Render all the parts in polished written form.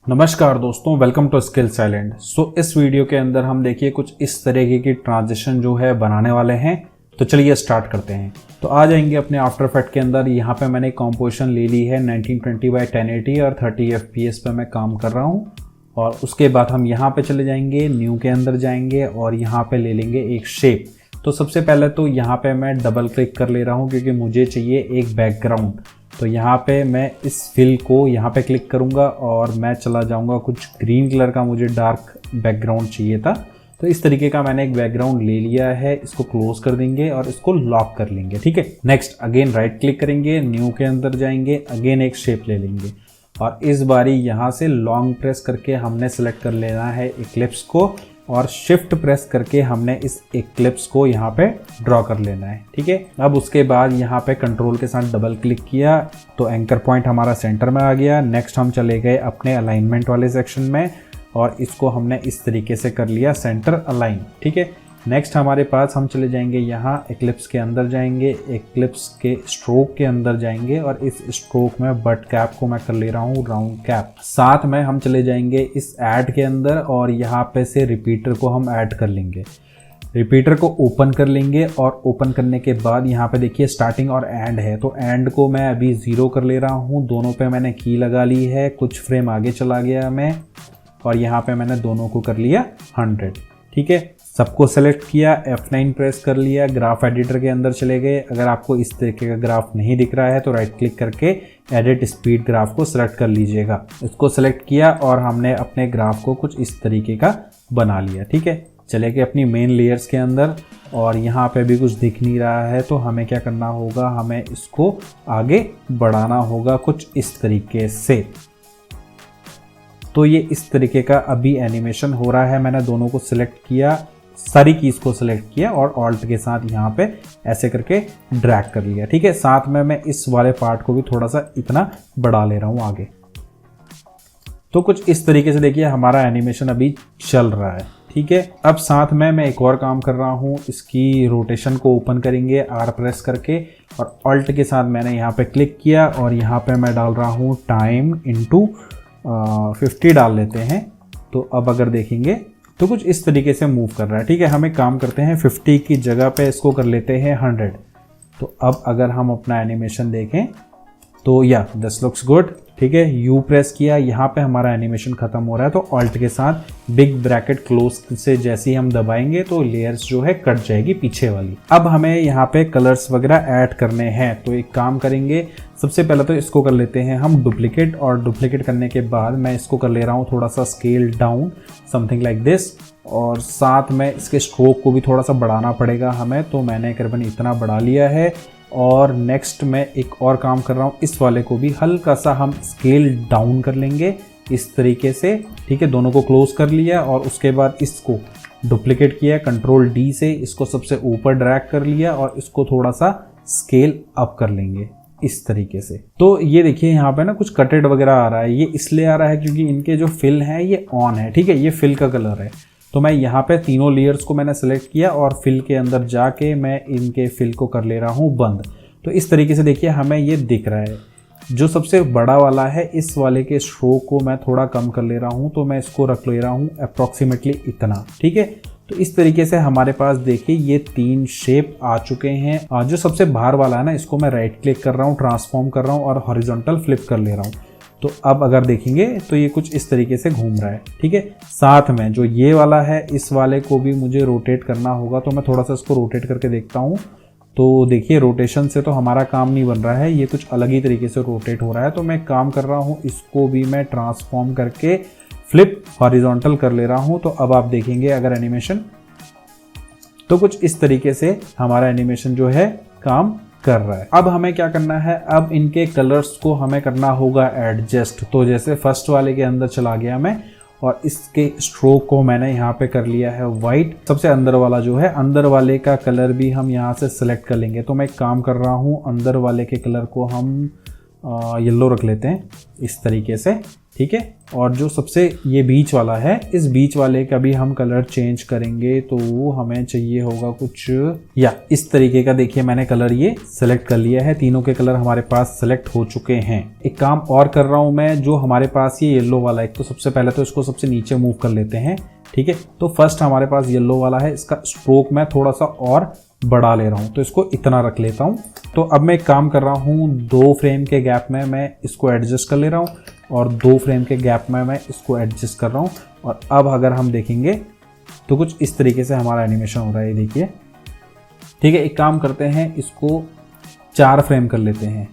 नमस्कार दोस्तों, welcome to skills island. इस वीडियो के अंदर हम देखिए कुछ इस तरीके की ट्रांजिशन जो है बनाने वाले हैं। तो चलिए स्टार्ट करते हैं। तो आ जाएंगे अपने आफ्टर इफेक्ट के अंदर। यहाँ पे मैंने कॉम्पोजिशन ले ली है 1920x1080 और 30 FPS पे मैं काम कर रहा हूँ। और उसके बाद हम यहाँ पे चले जाएंगे, न्यू के अंदर जाएंगे और यहाँ पे ले लेंगे एक शेप। तो सबसे पहले तो यहाँ पे मैं डबल क्लिक कर ले रहा हूँ क्योंकि मुझे चाहिए एक बैकग्राउंड। तो यहाँ पे मैं इस फिल को यहाँ पे क्लिक करूँगा और मैं चला जाऊँगा, कुछ ग्रीन कलर का मुझे डार्क बैकग्राउंड चाहिए था। तो इस तरीके का मैंने एक बैकग्राउंड ले लिया है। इसको क्लोज कर देंगे और इसको लॉक कर लेंगे। ठीक है, नेक्स्ट अगेन राइट क्लिक करेंगे, न्यू के अंदर जाएंगे, अगेन एक शेप ले लेंगे और इस बारी यहाँ से लॉन्ग प्रेस करके हमने सेलेक्ट कर लेना है इक्लिप्स को और शिफ्ट प्रेस करके हमने इस इक्लिप्स को यहाँ पे ड्रॉ कर लेना है। ठीक है, अब उसके बाद यहाँ पे कंट्रोल के साथ डबल क्लिक किया तो एंकर पॉइंट हमारा सेंटर में आ गया। नेक्स्ट हम चले गए अपने अलाइनमेंट वाले सेक्शन में और इसको हमने इस तरीके से कर लिया सेंटर अलाइन। ठीक है, नेक्स्ट हमारे पास हम चले जाएंगे यहाँ इक्लिप्स के अंदर जाएंगे, इक्लिप्स के स्ट्रोक के अंदर जाएंगे और इस स्ट्रोक में बट कैप को मैं कर ले रहा हूँ राउंड कैप। साथ में हम चले जाएंगे इस ऐड के अंदर और यहाँ पे से रिपीटर को हम ऐड कर लेंगे। रिपीटर को ओपन कर लेंगे और ओपन करने के बाद यहाँ पे देखिए स्टार्टिंग और एंड है। तो एंड को मैं अभी 0 कर ले रहा हूँ। दोनों पे मैंने की लगा ली है, कुछ फ्रेम आगे चला गया मैं और यहाँ पे मैंने दोनों को कर लिया 100। ठीक है, सबको सेलेक्ट किया, F9 प्रेस कर लिया, ग्राफ एडिटर के अंदर चले गए। अगर आपको इस तरीके का ग्राफ नहीं दिख रहा है तो राइट क्लिक करके एडिट स्पीड ग्राफ को सेलेक्ट कर लीजिएगा। इसको सेलेक्ट किया और हमने अपने ग्राफ को कुछ इस तरीके का बना लिया। ठीक है, चले गए अपनी मेन लेयर्स के अंदर और यहाँ पे भी कुछ दिख नहीं रहा है तो हमें क्या करना होगा, हमें इसको आगे बढ़ाना होगा कुछ इस तरीके से। तो ये इस तरीके का अभी एनिमेशन हो रहा है। मैंने दोनों को सिलेक्ट किया, सारी कीज को सिलेक्ट किया और ऑल्ट के साथ यहाँ पे ऐसे करके ड्रैग कर लिया। ठीक है, साथ में मैं इस वाले पार्ट को भी थोड़ा सा इतना बढ़ा ले रहा हूँ आगे। तो कुछ इस तरीके से देखिए हमारा एनिमेशन अभी चल रहा है। ठीक है, अब साथ में मैं एक और काम कर रहा हूँ, इसकी रोटेशन को ओपन करेंगे R प्रेस करके और ऑल्ट के साथ मैंने यहाँ पे क्लिक किया और यहाँ पे मैं डाल रहा हूँ टाइम इंटू 50 डाल लेते हैं। तो अब अगर देखेंगे तो कुछ इस तरीके से मूव कर रहा है। ठीक है, हम एक काम करते हैं 50 की जगह पे इसको कर लेते हैं 100। तो अब अगर हम अपना एनिमेशन देखें तो या दिस लुक्स गुड। ठीक है, यू प्रेस किया, यहाँ पे हमारा एनिमेशन खत्म हो रहा है। तो ऑल्ट के साथ बिग ब्रैकेट क्लोज से जैसे ही हम दबाएंगे तो लेयर्स जो है कट जाएगी पीछे वाली। अब हमें यहाँ पे कलर्स वगैरह ऐड करने हैं। तो एक काम करेंगे, सबसे पहले तो इसको कर लेते हैं हम डुप्लीकेट और डुप्लीकेट करने के बाद मैं इसको कर ले रहा हूँ थोड़ा सा scale down, something like this. और साथ में इसके स्ट्रोक को भी थोड़ा सा बढ़ाना पड़ेगा हमें, तो मैंने करीबन इतना बढ़ा लिया है। और नेक्स्ट मैं एक और काम कर रहा हूँ, इस वाले को भी हल्का सा हम स्केल डाउन कर लेंगे इस तरीके से। ठीक है, दोनों को क्लोज कर लिया और उसके बाद इसको डुप्लीकेट किया, कंट्रोल D से इसको सबसे ऊपर ड्रैग कर लिया और इसको थोड़ा सा स्केल अप कर लेंगे इस तरीके से। तो ये देखिए यहाँ पे ना कुछ कटेड वगैरह आ रहा है। ये इसलिए आ रहा है क्योंकि इनके जो फिल है ये ऑन है। ठीक है, ये फिल का कलर है। तो मैं यहाँ पे तीनों लेयर्स को मैंने सेलेक्ट किया और फिल के अंदर जाके मैं इनके फिल को कर ले रहा हूँ बंद। तो इस तरीके से देखिए हमें ये दिख रहा है। जो सबसे बड़ा वाला है इस वाले के स्ट्रोक को मैं थोड़ा कम कर ले रहा हूँ, तो मैं इसको रख ले रहा हूँ अप्रॉक्सीमेटली इतना। ठीक है, तो इस तरीके से हमारे पास देखिए ये 3 शेप आ चुके हैं। जो सबसे बाहर वाला है ना, इसको मैं राइट क्लिक कर रहा हूँ, ट्रांसफॉर्म कर रहा हूँ और हॉरिजॉन्टल फ्लिप कर ले रहा हूँ। तो अब अगर देखेंगे तो ये कुछ इस तरीके से घूम रहा है। ठीक है, साथ में जो ये वाला है इस वाले को भी मुझे रोटेट करना होगा। तो मैं थोड़ा सा इसको रोटेट करके देखता हूँ। तो देखिए रोटेशन से तो हमारा काम नहीं बन रहा है, ये कुछ अलग ही तरीके से रोटेट हो रहा है। तो मैं काम कर रहा हूँ, इसको भी मैं ट्रांसफॉर्म करके फ्लिप हॉरिजॉन्टल कर ले रहा हूँ। तो अब आप देखेंगे अगर एनिमेशन, तो कुछ इस तरीके से हमारा एनिमेशन जो है काम कर रहा है। अब हमें क्या करना है, अब इनके कलर्स को हमें करना होगा एडजस्ट। तो जैसे फर्स्ट वाले के अंदर चला गया मैं और इसके स्ट्रोक को मैंने यहाँ पे कर लिया है वाइट। सबसे अंदर वाला जो है, अंदर वाले का कलर भी हम यहाँ से सिलेक्ट कर लेंगे। तो मैं एक काम कर रहा हूँ, अंदर वाले के कलर को हम येलो रख लेते हैं इस तरीके से। ठीक है। और जो सबसे ये बीच वाला है, इस बीच वाले का भी हम कलर चेंज करेंगे, तो वो हमें चाहिए होगा कुछ या इस तरीके का। देखिए मैंने कलर ये सिलेक्ट कर लिया है, तीनों के कलर हमारे पास सिलेक्ट हो चुके हैं। एक काम और कर रहा हूं मैं, जो हमारे पास ये येलो वाला है, तो सबसे पहले तो इसको सबसे नीचे मूव कर लेते हैं, ठीक है। तो फर्स्ट हमारे पास येलो वाला है, इसका स्ट्रोक मैं थोड़ा सा और बढ़ा ले रहा हूं, तो इसको इतना रख लेता हूं। तो अब मैं एक काम कर रहा हूं, 2 फ्रेम के गैप में मैं इसको एडजस्ट कर ले रहा हूं और 2 फ्रेम के गैप में मैं इसको एडजस्ट कर रहा हूं। और अब अगर हम देखेंगे तो कुछ इस तरीके से हमारा एनिमेशन हो रहा है, देखिए, ठीक है। एक काम करते हैं, इसको 4 फ्रेम कर लेते हैं।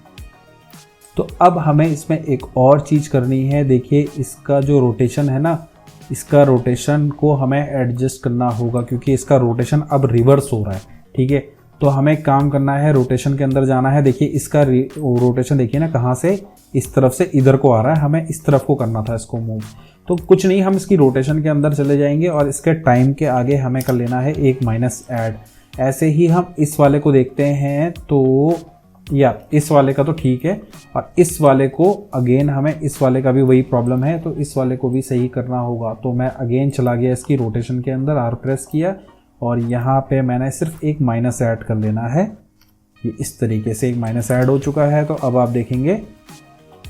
तो अब हमें इसमें एक और चीज़ करनी है, देखिए इसका जो रोटेशन है ना, इसका रोटेशन को हमें एडजस्ट करना होगा, क्योंकि इसका रोटेशन अब रिवर्स हो रहा है, ठीक है। तो हमें काम करना है, रोटेशन के अंदर जाना है। देखिए इसका रोटेशन देखिए ना, कहाँ से इस तरफ से इधर को आ रहा है, हमें इस तरफ को करना था इसको मूव। तो कुछ नहीं, हम इसकी रोटेशन के अंदर चले जाएंगे और इसके टाइम के आगे हमें कर लेना है एक माइनस ऐड। ऐसे ही हम इस वाले को देखते हैं, तो या इस वाले का तो ठीक है, और इस वाले को अगेन हमें, इस वाले का भी वही प्रॉब्लम है, तो इस वाले को भी सही करना होगा। तो मैं अगेन चला गया इसकी रोटेशन के अंदर, आर प्रेस किया और यहाँ पे मैंने सिर्फ एक माइनस ऐड कर लेना है। ये इस तरीके से एक माइनस ऐड हो चुका है। तो अब आप देखेंगे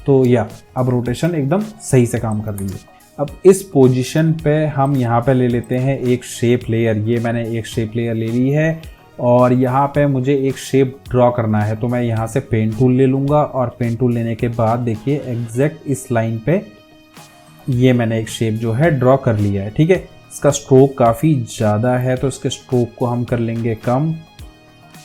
तो या अब रोटेशन एकदम सही से काम कर रही है। अब इस पोजीशन पे हम यहाँ पे ले लेते हैं एक शेप लेयर। ये मैंने एक शेप लेयर ले ली है और यहाँ पे मुझे एक शेप ड्रॉ करना है, तो मैं यहाँ से पेन टूल ले लूँगा और पेन टूल लेने के बाद देखिए एग्जैक्ट इस लाइन पे ये मैंने एक शेप जो है ड्रॉ कर लिया है, ठीक है। इसका स्ट्रोक काफ़ी ज़्यादा है, तो इसके स्ट्रोक को हम कर लेंगे कम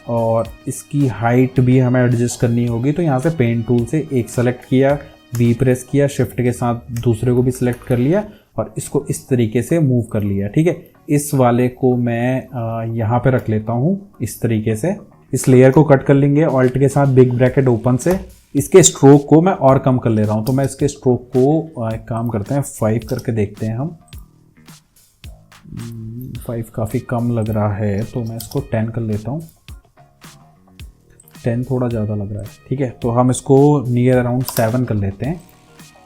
और इसकी हाइट भी हमें एडजस्ट करनी होगी। तो यहाँ से पेन टूल से एक सेलेक्ट किया, वी प्रेस किया, शिफ्ट के साथ दूसरे को भी सिलेक्ट कर लिया और इसको इस तरीके से मूव कर लिया, ठीक है। इस वाले को मैं यहाँ पे रख लेता हूँ इस तरीके से। इस लेयर को कट कर लेंगे ऑल्ट के साथ, बिग ब्रैकेट ओपन से। इसके स्ट्रोक को मैं और कम कर ले रहा हूँ, तो मैं इसके स्ट्रोक को एक काम करते हैं 5 करके देखते हैं हम। 5 काफ़ी कम लग रहा है, तो मैं इसको 10 कर लेता हूँ। 10 थोड़ा ज़्यादा लग रहा है, ठीक है। तो हम इसको नियर अराउंड 7 कर लेते हैं,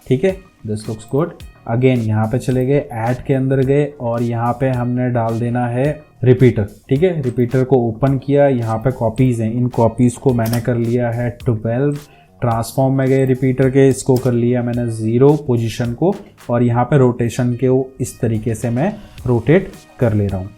ठीक है। This looks good. अगेन यहाँ पे चले गए, ऐड के अंदर गए और यहाँ पे हमने डाल देना है रिपीटर, ठीक है। रिपीटर को ओपन किया, यहाँ पे कॉपीज़ हैं, इन कॉपीज़ को मैंने कर लिया है 12। ट्रांसफॉर्म में गए रिपीटर के, इसको कर लिया मैंने 0 पोजीशन को और यहाँ पे रोटेशन के इस तरीके से मैं रोटेट कर ले रहा हूँ,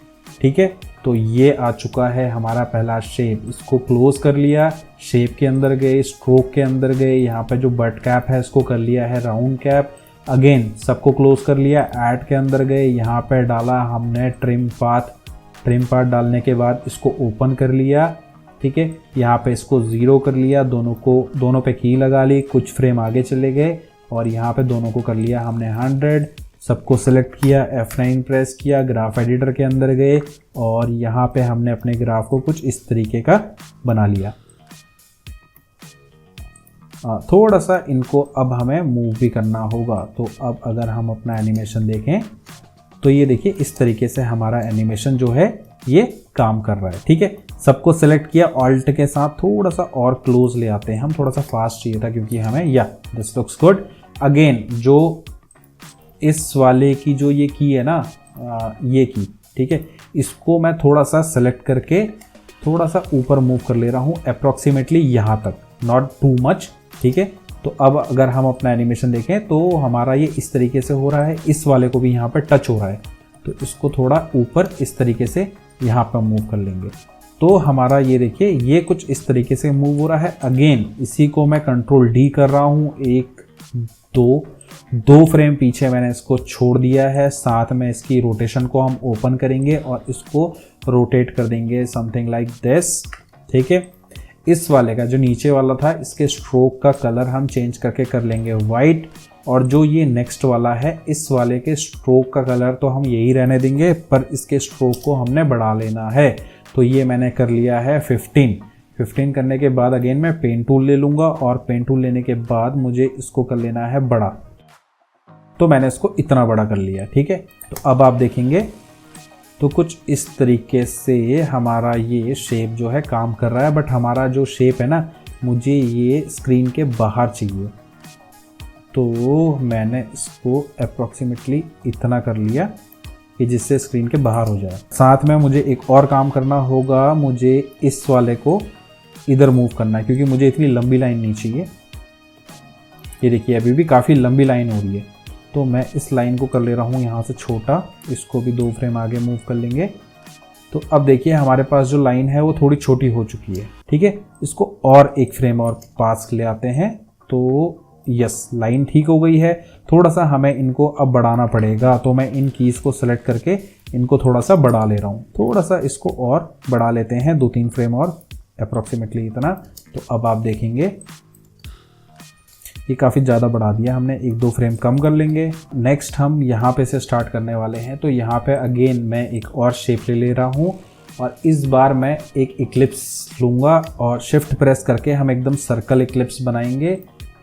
ठीक है। तो ये आ चुका है हमारा पहला शेप। इसको क्लोज कर लिया, शेप के अंदर गए, स्ट्रोक के अंदर गए, यहाँ पे जो बट कैप है इसको कर लिया है राउंड कैप। अगेन सबको क्लोज कर लिया, ऐड के अंदर गए, यहाँ पे डाला हमने ट्रिम पाथ। ट्रिम पाथ डालने के बाद इसको ओपन कर लिया, ठीक है। यहाँ पे इसको 0 कर लिया, दोनों पे की लगा ली, कुछ फ्रेम आगे चले गए और यहाँ पे दोनों को कर लिया हमने 100। सबको सेलेक्ट किया, F9 प्रेस किया, ग्राफ एडिटर के अंदर गए और यहाँ पे हमने अपने ग्राफ को कुछ इस तरीके का बना लिया। थोड़ा सा इनको अब हमें मूव भी करना होगा। तो अब अगर हम अपना एनिमेशन देखें तो ये देखिए इस तरीके से हमारा एनिमेशन जो है ये काम कर रहा है, ठीक है। सबको सेलेक्ट किया, ऑल्ट के साथ थोड़ा सा और क्लोज ले आते हैं हम, थोड़ा सा फास्ट चाहिए था क्योंकि हमें, या दिस लुक्स गुड। अगेन जो इस वाले की जो ये की है ना, ये की, ठीक है, इसको मैं थोड़ा सा सेलेक्ट करके थोड़ा सा ऊपर मूव कर ले रहा हूँ, अप्रॉक्सीमेटली यहाँ तक, नॉट टू मच, ठीक है। तो अब अगर हम अपना एनिमेशन देखें तो हमारा ये इस तरीके से हो रहा है, इस वाले को भी यहाँ पर टच हो रहा है, तो इसको थोड़ा ऊपर इस तरीके से यहाँ पर मूव कर लेंगे। तो हमारा ये देखिए ये कुछ इस तरीके से मूव हो रहा है। अगेन इसी को मैं कंट्रोल D कर रहा हूँ, 1 2 फ्रेम पीछे मैंने इसको छोड़ दिया है। साथ में इसकी रोटेशन को हम ओपन करेंगे और इसको रोटेट कर देंगे समथिंग लाइक दिस, ठीक है। इस वाले का जो नीचे वाला था, इसके स्ट्रोक का कलर हम चेंज करके कर लेंगे वाइट, और जो ये नेक्स्ट वाला है इस वाले के स्ट्रोक का कलर तो हम यही रहने देंगे, पर इसके स्ट्रोक को हमने बढ़ा लेना है। तो ये मैंने कर लिया है 15 करने के बाद अगेन मैं पेन टूल ले लूँगा और पेन टूल लेने के बाद मुझे इसको कर लेना है बड़ा। तो मैंने इसको इतना बड़ा कर लिया, ठीक है। तो अब आप देखेंगे तो कुछ इस तरीके से हमारा ये शेप जो है काम कर रहा है, बट हमारा जो शेप है ना, मुझे ये स्क्रीन के बाहर चाहिए। तो मैंने इसको अप्रॉक्सीमेटली इतना कर लिया कि जिससे स्क्रीन के बाहर हो जाए। साथ में मुझे एक और काम करना होगा, मुझे इस वाले को इधर मूव करना है क्योंकि मुझे इतनी लंबी लाइन नहीं चाहिए। ये देखिए अभी भी काफ़ी लंबी लाइन हो रही है, तो मैं इस लाइन को कर ले रहा हूँ यहाँ से छोटा, इसको भी 2 फ्रेम आगे मूव कर लेंगे। तो अब देखिए हमारे पास जो लाइन है वो थोड़ी छोटी हो चुकी है, ठीक है। इसको और 1 फ्रेम और पास ले आते हैं, तो यस लाइन ठीक हो गई है। थोड़ा सा हमें इनको अब बढ़ाना पड़ेगा, तो मैं इन कीज़ को सेलेक्ट करके इनको थोड़ा सा बढ़ा ले रहा हूँ। थोड़ा सा इसको और बढ़ा लेते हैं, 2-3 फ्रेम और, अप्रॉक्सीमेटली इतना। तो अब आप देखेंगे ये काफ़ी ज़्यादा बढ़ा दिया हमने, 1-2 फ्रेम कम कर लेंगे। नेक्स्ट हम यहाँ पे से स्टार्ट करने वाले हैं। तो यहाँ पे अगेन मैं एक और शेप ले रहा हूँ और इस बार मैं एक इक्लिप्स लूँगा और शिफ्ट प्रेस करके हम एकदम सर्कल इक्लिप्स बनाएंगे,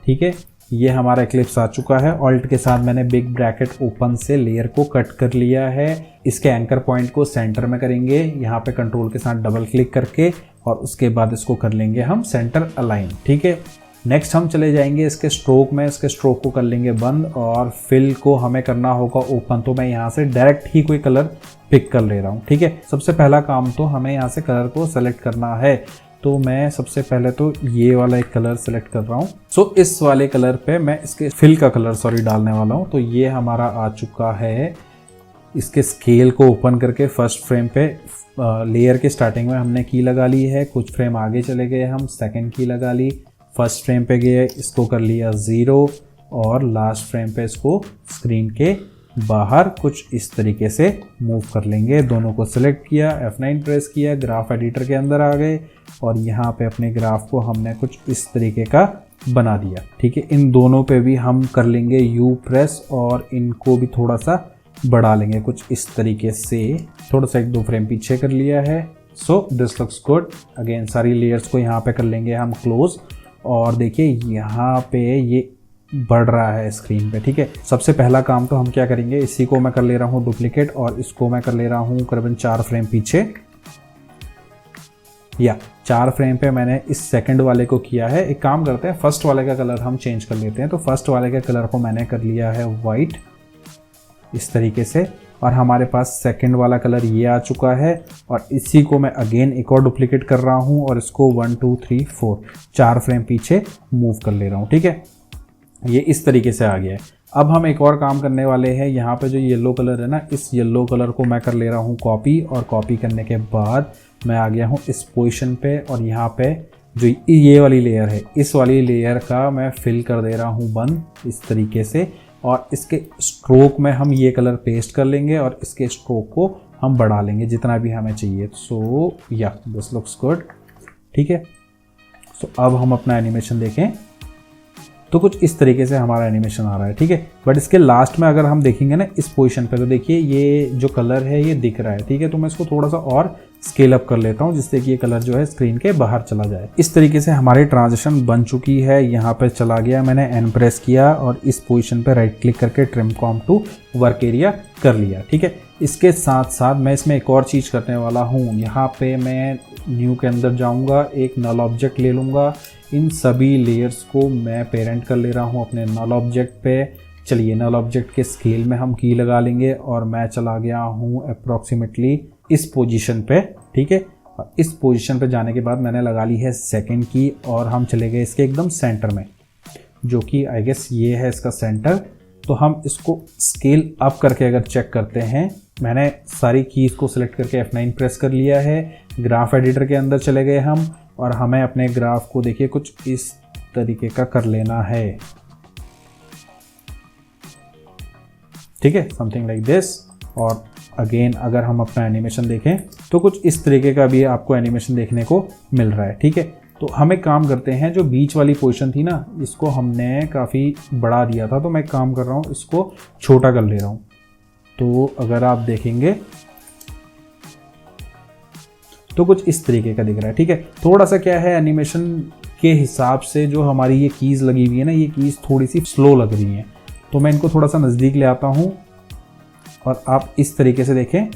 ठीक है। ये हमारा इक्लिप्स आ चुका है। ऑल्ट के साथ मैंने बिग ब्रैकेट ओपन से लेयर को कट कर लिया है। इसके एंकर पॉइंट को सेंटर में करेंगे, यहाँ पे कंट्रोल के साथ डबल क्लिक करके, और उसके बाद इसको कर लेंगे हम सेंटर अलाइन, ठीक है। नेक्स्ट हम चले जाएंगे इसके स्ट्रोक में, इसके स्ट्रोक को कर लेंगे बंद और फिल को हमें करना होगा ओपन। तो मैं यहाँ से डायरेक्ट ही कोई कलर पिक कर ले रहा हूँ, ठीक है। सबसे पहला काम तो हमें यहाँ से कलर को सेलेक्ट करना है, तो मैं सबसे पहले तो ये वाला एक कलर सेलेक्ट कर रहा हूँ। सो इस वाले कलर पे मैं इसके फिल का कलर डालने वाला हूँ। तो ये हमारा आ चुका है। इसके स्केल को ओपन करके फर्स्ट फ्रेम पे लेयर के स्टार्टिंग में हमने की लगा ली है, कुछ फ्रेम आगे चले गए हम, सेकंड की लगा ली, फर्स्ट फ्रेम पे गए, इसको कर लिया 0 और लास्ट फ्रेम पे इसको स्क्रीन के बाहर कुछ इस तरीके से मूव कर लेंगे। दोनों को सिलेक्ट किया, F9 प्रेस किया, ग्राफ एडिटर के अंदर आ गए और यहाँ पे अपने ग्राफ को हमने कुछ इस तरीके का बना दिया, ठीक है। इन दोनों पे भी हम कर लेंगे U प्रेस और इनको भी थोड़ा सा बढ़ा लेंगे कुछ इस तरीके से। थोड़ा सा 1-2 फ्रेम पीछे कर लिया है। So this looks good. Again सारी लेयर्स को यहाँ पे कर लेंगे हम क्लोज और देखिए यहाँ पे ये बढ़ रहा है स्क्रीन पे, ठीक है। सबसे पहला काम तो हम क्या करेंगे, इसी को मैं कर ले रहा हूँ डुप्लीकेट और इसको मैं कर ले रहा हूँ करीबन 4 फ्रेम पीछे, या 4 फ्रेम पे मैंने इस सेकंड वाले को किया है। एक काम करते हैं, फर्स्ट वाले का कलर हम चेंज कर लेते हैं। तो फर्स्ट वाले के कलर को मैंने कर लिया है वाइट इस तरीके से और हमारे पास सेकंड वाला कलर ये आ चुका है और इसी को मैं अगेन एक और डुप्लीकेट कर रहा हूँ और इसको 1 2 3 4 4 फ्रेम पीछे मूव कर ले रहा हूँ, ठीक है। ये इस तरीके से आ गया है। अब हम एक और काम करने वाले हैं। यहाँ पे जो येलो कलर है ना, इस येलो कलर को मैं कर ले रहा हूँ कॉपी और कॉपी करने के बाद मैं आ गया हूँ इस पोजीशन पे और यहाँ पे जो ये वाली लेयर है, इस वाली लेयर का मैं फिल कर दे रहा हूँ बंद इस तरीके से और इसके स्ट्रोक में हम ये कलर पेस्ट कर लेंगे और इसके स्ट्रोक को हम बढ़ा लेंगे जितना भी हमें चाहिए। सो या दिस लुक्स गुड, ठीक है। सो अब हम अपना एनिमेशन देखें तो कुछ इस तरीके से हमारा एनिमेशन आ रहा है, ठीक है। बट इसके लास्ट में अगर हम देखेंगे ना इस पोजीशन पे, तो देखिए ये जो कलर है ये दिख रहा है, ठीक है। तो मैं इसको थोड़ा सा और स्केल अप कर लेता हूँ जिससे कि ये कलर जो है स्क्रीन के बाहर चला जाए। इस तरीके से हमारी ट्रांजिशन बन चुकी है। यहाँ पे चला गया, मैंने एन प्रेस किया और इस पोजीशन पे राइट क्लिक करके trim comp to work area कर लिया, ठीक है। इसके साथ साथ मैं इसमें एक और चीज़ करने वाला हूँ। यहाँ पे मैं न्यू के अंदर जाऊँगा, एक नल ऑब्जेक्ट ले लूँगा, इन सभी लेयर्स को मैं पेरेंट कर ले रहा हूँ अपने नल ऑब्जेक्ट पे। चलिए नल ऑब्जेक्ट के स्केल में हम की लगा लेंगे और मैं चला गया हूँ अप्रॉक्सीमेटली इस पोजीशन पे, ठीक है। और इस पोजीशन पे जाने के बाद मैंने लगा ली है सेकंड की और हम चले गए इसके एकदम सेंटर में, जो कि आई गेस ये है इसका सेंटर। तो हम इसको स्केल अप करके अगर चेक करते हैं, मैंने सारी कीज़ को सिलेक्ट करके F9 प्रेस कर लिया है, ग्राफ एडिटर के अंदर चले गए हम और हमें अपने ग्राफ को देखिए कुछ इस तरीके का कर लेना है, ठीक है, समथिंग लाइक दिस। और अगेन अगर हम अपना एनिमेशन देखें तो कुछ इस तरीके का भी आपको एनिमेशन देखने को मिल रहा है, ठीक है। तो हम एक काम करते हैं, जो बीच वाली पोजीशन थी ना, इसको हमने काफ़ी बढ़ा दिया था, तो मैं एक काम कर रहा हूँ, इसको छोटा कर ले रहा हूँ। तो अगर आप देखेंगे तो कुछ इस तरीके का दिख रहा है, ठीक है। थोड़ा सा क्या है, एनिमेशन के हिसाब से जो हमारी ये कीज़ लगी हुई है ना, ये कीज़ थोड़ी सी स्लो लग रही हैं, तो मैं इनको थोड़ा सा नज़दीक ले आता हूँ और आप इस तरीके से देखें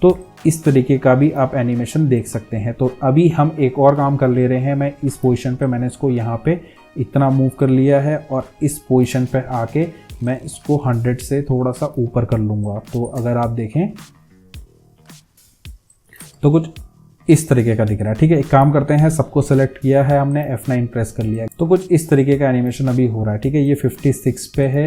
तो इस तरीके का भी आप एनिमेशन देख सकते हैं। तो अभी हम एक और काम कर ले रहे हैं। मैं इस पोजीशन पे मैंने इसको यहाँ पे इतना मूव कर लिया है और इस पोजीशन पे आके मैं इसको 100 से थोड़ा सा ऊपर कर लूँगा। तो अगर आप देखें तो कुछ इस तरीके का दिख रहा है। ठीक है, एक काम करते हैं, सबको सेलेक्ट किया है हमने, F9 प्रेस कर लिया, तो कुछ इस तरीके का एनिमेशन अभी हो रहा है। ठीक है, ये 56 पे है,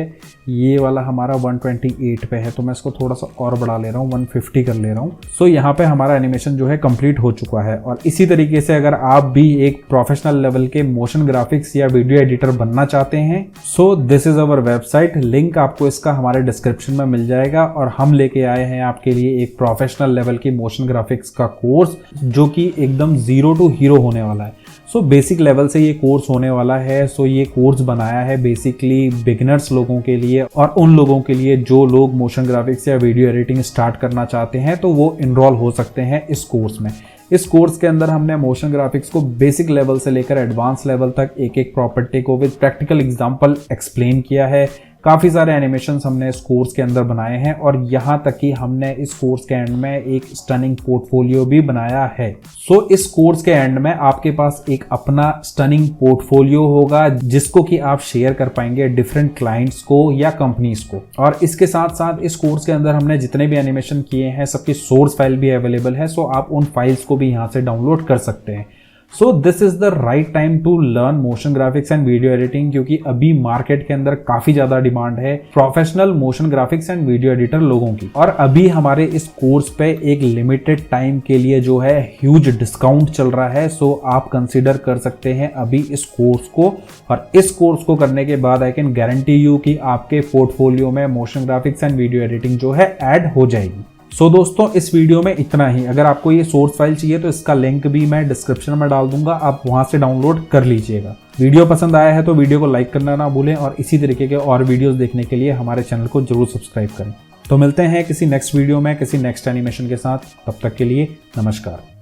ये वाला हमारा 128 पे है, तो मैं इसको थोड़ा सा और बढ़ा ले रहा हूँ, 150 कर ले रहा हूँ। सो यहाँ पे हमारा एनिमेशन जो है कंप्लीट हो चुका है। और इसी तरीके से अगर आप भी एक प्रोफेशनल लेवल के मोशन ग्राफिक्स या वीडियो एडिटर बनना चाहते हैं, so this is our website, link आपको इसका हमारे डिस्क्रिप्शन में मिल जाएगा। और हम लेके आए हैं आपके लिए एक प्रोफेशनल लेवल की मोशन ग्राफिक्स का कोर्स जो कि एकदम 0 to हीरो होने वाला है। सो बेसिक लेवल से ये कोर्स होने वाला है। सो ये कोर्स बनाया है बेसिकली बिगिनर्स लोगों के लिए और उन लोगों के लिए जो लोग मोशन ग्राफिक्स या वीडियो एडिटिंग स्टार्ट करना चाहते हैं, तो वो इनरोल हो सकते हैं इस कोर्स में। इस कोर्स के अंदर हमने मोशन ग्राफिक्स को बेसिक लेवल से लेकर एडवांस लेवल तक एक एक प्रॉपर्टी को विद प्रैक्टिकल एग्जांपल एक्सप्लेन किया है। काफ़ी सारे एनिमेशंस हमने इस कोर्स के अंदर बनाए हैं और यहाँ तक कि हमने इस कोर्स के एंड में एक स्टनिंग पोर्टफोलियो भी बनाया है। सो इस कोर्स के एंड में आपके पास एक अपना स्टनिंग पोर्टफोलियो होगा जिसको कि आप शेयर कर पाएंगे डिफरेंट क्लाइंट्स को या कंपनीज को। और इसके साथ साथ इस कोर्स के अंदर हमने जितने भी एनिमेशन किए हैं सबकी सोर्स फाइल भी अवेलेबल है। सो आप उन फाइल्स को भी यहाँ से डाउनलोड कर सकते हैं। So this is the right time to learn motion graphics and video editing, क्योंकि अभी मार्केट के अंदर काफी ज्यादा डिमांड है professional motion graphics and video editor लोगों की। और अभी हमारे इस कोर्स पे एक लिमिटेड टाइम के लिए जो है ह्यूज डिस्काउंट चल रहा है। सो आप कंसीडर कर सकते हैं अभी इस कोर्स को। और इस कोर्स को करने के बाद आई कैन गारंटी यू कि आपके पोर्टफोलियो में motion graphics and video editing जो है ऐड हो जाएगी। सो दोस्तों, इस वीडियो में इतना ही। अगर आपको ये सोर्स फाइल चाहिए तो इसका लिंक भी मैं डिस्क्रिप्शन में डाल दूंगा, आप वहां से डाउनलोड कर लीजिएगा। वीडियो पसंद आया है तो वीडियो को लाइक करना ना भूलें और इसी तरीके के और वीडियोस देखने के लिए हमारे चैनल को जरूर सब्सक्राइब करें। तो मिलते हैं किसी नेक्स्ट वीडियो में किसी नेक्स्ट एनिमेशन के साथ, तब तक के लिए नमस्कार।